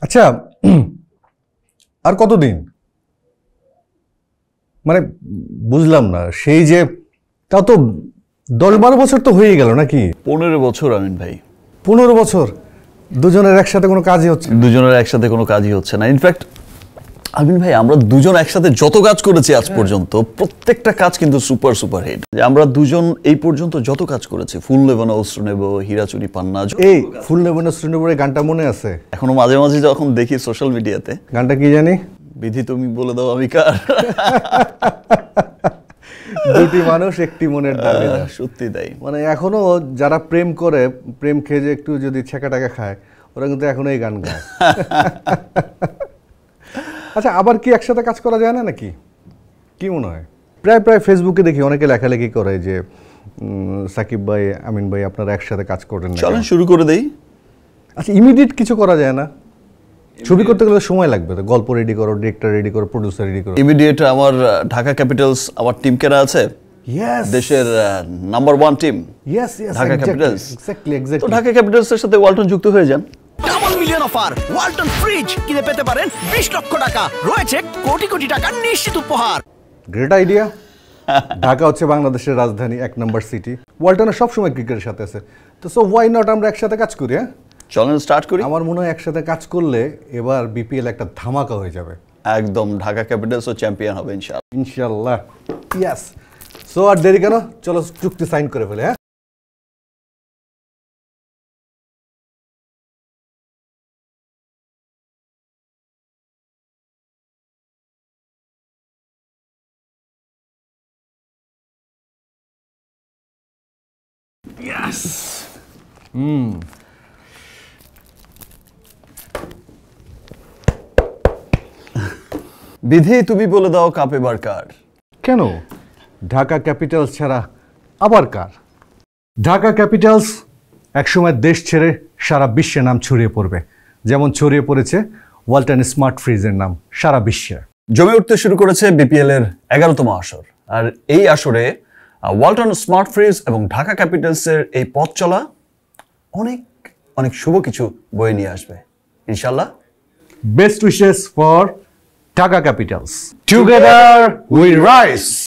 আচ্ছা, আর কতদিন? মানে বুঝলাম না, সেই যে তাও তো 10-12 বছর তো হয়ে গেল নাকি? 15 বছর আমিন ভাই। 15 বছর দুজনের একসাথে কোনো কাজই হচ্ছে না। দুজনের একসাথে কোনো কাজই হচ্ছে না। ইনফ্যাক্ট আমিন ভাই, আমরা দুজন একসাথে যত কাজ করেছি আজ পর্যন্ত, প্রত্যেকটা কাজ কিন্তু সুপার সুপার হিট। আমরা দুজন এই পর্যন্ত যত কাজ করেছি, ফুল নেব না অস্ত্র নেব, হীরাচুরি পান্না, এই ফুল নেব না অস্ত্র নেব এই গানটা মনে আছে? এখনো মাঝে মাঝে যখন দেখি সোশ্যাল মিডিয়াতে। গানটা কি জানি? বিধি তুমি বলে দাও আমি কার। দুটি মানুষ একটি মনের দাবিদার। সত্যি তাই। মানে এখনো যারা প্রেম করে, প্রেম খেয়ে যে একটু যদি ছেঁকা টাকা খায়, ওরা কিন্তু এখনো এই গান গায়। আচ্ছা, আবার কি একসাথে কাজ করা যায় না নাকি? কি মনে হয়? প্রায় প্রায় ফেসবুকে দেখি অনেকে লেখালেখি করে যে সাকিব ভাই, আমিন ভাই আপনারা একসাথে কাজ করেন না। চলেন শুরু করে দেই। আচ্ছা, ইমিডিয়েট কিছু করা যায় না? ছবি করতে গেলে সময় লাগবে তো, গল্প রেডি করো, ডিরেক্টর রেডি করো, প্রডিউসার রেডি করো। ইমিডিয়েট আমার ঢাকা ক্যাপিটালস, আমার টিম কেনা আছে, দেশের নাম্বার 1 টিম ঢাকা ক্যাপিটালস। তো ঢাকা ক্যাপিটালস এর সাথে ওয়ালটন যুক্ত হয়ে যান। Double million offer, Walton fridge কিনে পেতে পারেন 20 লক্ষ টাকা, রয়েছে কোটি কোটি টাকার নিশ্চিত উপহার। Great idea. ঢাকা হচ্ছে বাংলাদেশের রাজধানী, 1 নম্বর সিটি। ওয়ালটনের সবসময় ক্রিকেটের সাথে আছে, তো সো ওয়াই নট আমরা একসাথে কাজ করি। হ্যাঁ চলেন স্টার্ট করি। আমার মনে হয় একসাথে কাজ করলে এবার বিপিএল একটা ধামাকা হয়ে যাবে। একদম ঢাকা ক্যাপিটালসও চ্যাম্পিয়ন হবে ইনশাআল্লাহ। ইনশাআল্লাহ। ইয়েস। সো আর দেরি কেন, চলো চুক্তি সাইন করে ফেলে। হ্যাঁ বিধি তুমি বলে দাও কাপ এবার কার? কেন ঢাকা ক্যাপিটালস ছাড়া আবার কার? ঢাকা ক্যাপিটালস একসময় দেশ ছেড়ে সারা বিশ্বে নাম ছড়িয়ে পড়বে, যেমন ছড়িয়ে পড়েছে ওয়ালটন স্মার্ট ফ্রিজের নাম সারা বিশ্বে। জমে উঠতে শুরু করেছে বিপিএল এর 11তম আসর, আর এই আসরে ওয়ালটন স্মার্ট ফ্রিজ এবং ঢাকা ক্যাপিটালসের এই পথ চলা অনেক অনেক শুভ কিছু বয়ে নিয়ে আসবে ইনশাআল্লাহ। Best wishes for Dhaka Capitals. Together we rise.